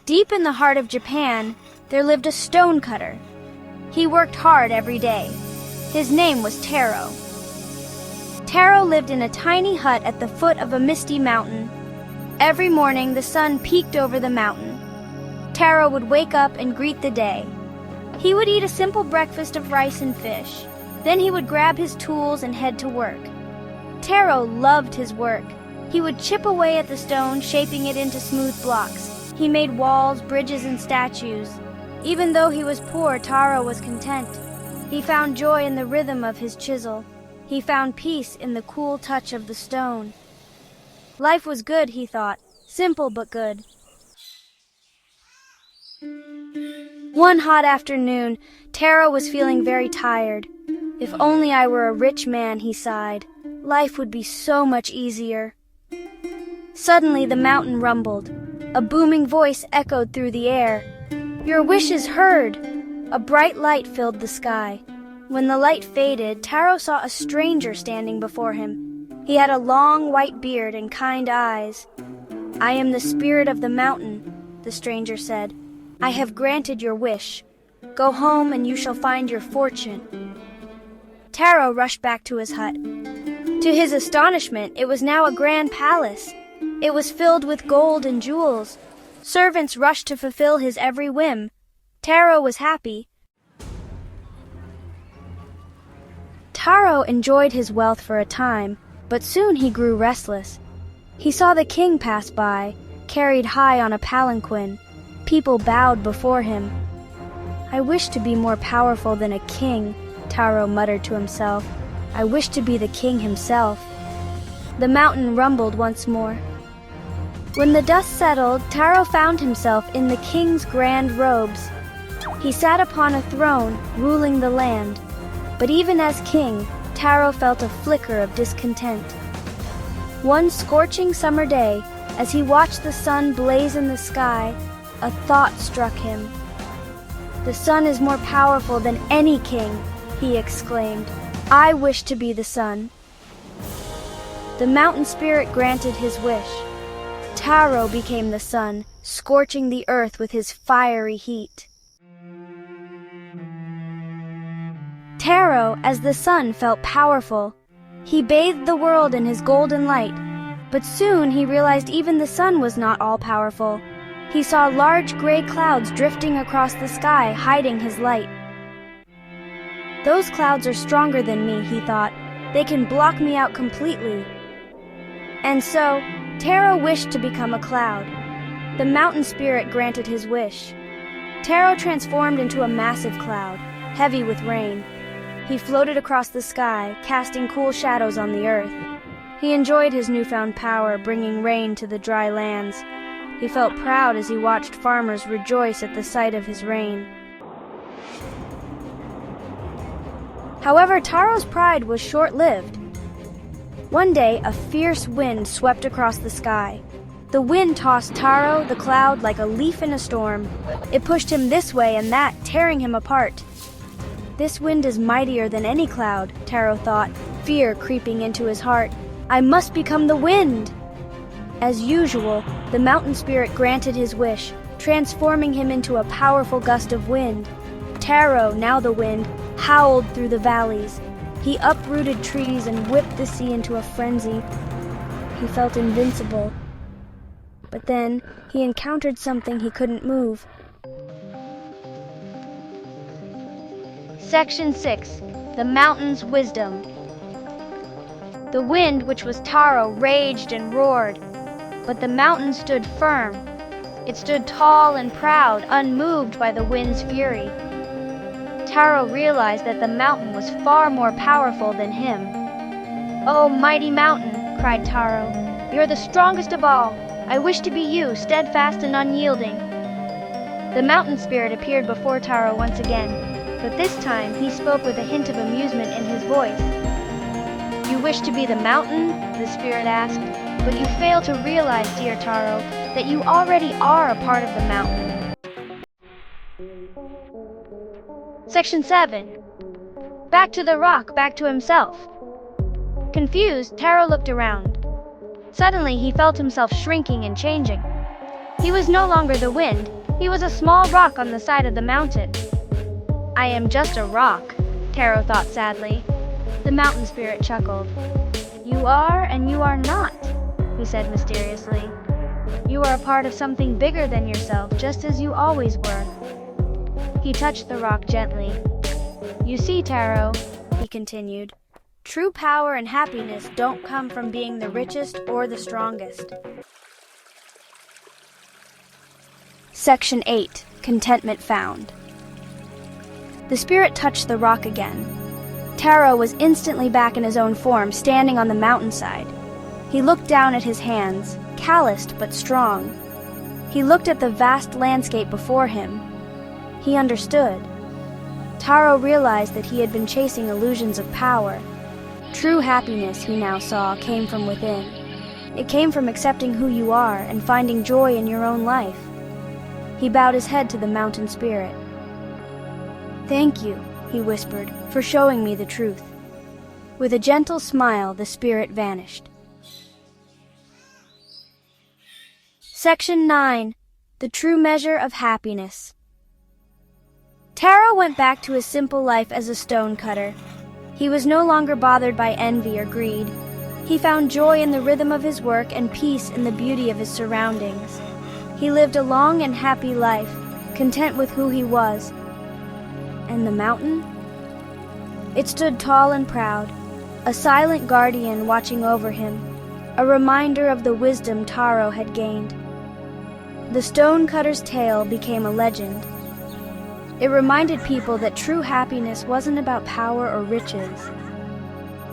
Deep in the heart of Japan, there lived a stonecutter. He worked hard every day. His name was Taro. Taro lived in a tiny hut at the foot of a misty mountain. Every morning, the sun peeked over the mountain. Taro would wake up and greet the day. He would eat a simple breakfast of rice and fish. Then he would grab his tools and head to work. Taro loved his work. He would chip away at the stone, shaping it into smooth blocks. He made walls, bridges, and statues. Even though he was poor, Taro was content. He found joy in the rhythm of his chisel. He found peace in the cool touch of the stone. Life was good, he thought, simple but good. One hot afternoon, Taro was feeling very tired. If only I were a rich man, he sighed. Life would be so much easier. Suddenly the mountain rumbled. A booming voice echoed through the air. "Your wish is heard!" A bright light filled the sky. When the light faded, Taro saw a stranger standing before him. He had a long white beard and kind eyes. "I am the spirit of the mountain," the stranger said. "I have granted your wish. Go home and you shall find your fortune." Taro rushed back to his hut. To his astonishment, it was now a grand palace. It was filled with gold and jewels. Servants rushed to fulfill his every whim. Taro was happy. Taro enjoyed his wealth for a time, but soon he grew restless. He saw the king pass by, carried high on a palanquin. People bowed before him. "I wish to be more powerful than a king," Taro muttered to himself. "I wish to be the king himself." The mountain rumbled once more. When the dust settled, Taro found himself in the king's grand robes. He sat upon a throne, ruling the land. But even as king, Taro felt a flicker of discontent. One scorching summer day, as he watched the sun blaze in the sky, a thought struck him. "The sun is more powerful than any king," he exclaimed. "I wish to be the sun." The mountain spirit granted his wish. Taro became the sun, scorching the earth with his fiery heat. Taro, as the sun, felt powerful. He bathed the world in his golden light, but soon he realized even the sun was not all-powerful. He saw large gray clouds drifting across the sky, hiding his light. "Those clouds are stronger than me," he thought. "They can block me out completely." And so, Taro wished to become a cloud. The mountain spirit granted his wish. Taro transformed into a massive cloud, heavy with rain. He floated across the sky, casting cool shadows on the earth. He enjoyed his newfound power, bringing rain to the dry lands. He felt proud as he watched farmers rejoice at the sight of his rain. However, Taro's pride was short-lived. One day, a fierce wind swept across the sky. The wind tossed Taro, the cloud, like a leaf in a storm. It pushed him this way and that, tearing him apart. "This wind is mightier than any cloud," Taro thought, fear creeping into his heart. "I must become the wind!" As usual, the mountain spirit granted his wish, transforming him into a powerful gust of wind. Taro, now the wind, howled through the valleys. He uprooted trees and whipped the sea into a frenzy. He felt invincible. But then, he encountered something he couldn't move. Section 6. The Mountain's Wisdom. The wind, which was Taro, raged and roared, but the mountain stood firm. It stood tall and proud, unmoved by the wind's fury. Taro realized that the mountain was far more powerful than him. "Oh, mighty mountain," cried Taro, "you're the strongest of all. I wish to be you, steadfast and unyielding." The mountain spirit appeared before Taro once again, but this time he spoke with a hint of amusement in his voice. "You wish to be the mountain?" the spirit asked, "but you fail to realize, dear Taro, that you already are a part of the mountain." Section 7. Back to the rock, back to himself. Confused, Taro looked around. Suddenly, he felt himself shrinking and changing. He was no longer the wind, he was a small rock on the side of the mountain. I am just a rock, Taro thought sadly. The mountain spirit chuckled. You are and you are not, he said mysteriously. You are a part of something bigger than yourself, just as you always were. He touched the rock gently. You see, Taro, he continued, true power and happiness don't come from being the richest or the strongest. Section 8. Contentment Found. The spirit touched the rock again. Taro was instantly back in his own form, standing on the mountainside. He looked down at his hands, calloused but strong. He looked at the vast landscape before him. He understood. Taro realized that he had been chasing illusions of power. True happiness, he now saw, came from within. It came from accepting who you are and finding joy in your own life. He bowed his head to the mountain spirit. Thank you, he whispered, for showing me the truth. With a gentle smile, the spirit vanished. Section 9. The True Measure of Happiness. Taro went back to his simple life as a stonecutter. He was no longer bothered by envy or greed. He found joy in the rhythm of his work and peace in the beauty of his surroundings. He lived a long and happy life, content with who he was. And the mountain? It stood tall and proud, a silent guardian watching over him, a reminder of the wisdom Taro had gained. The stonecutter's tale became a legend. It reminded people that true happiness wasn't about power or riches.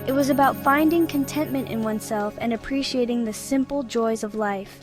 It was about finding contentment in oneself and appreciating the simple joys of life.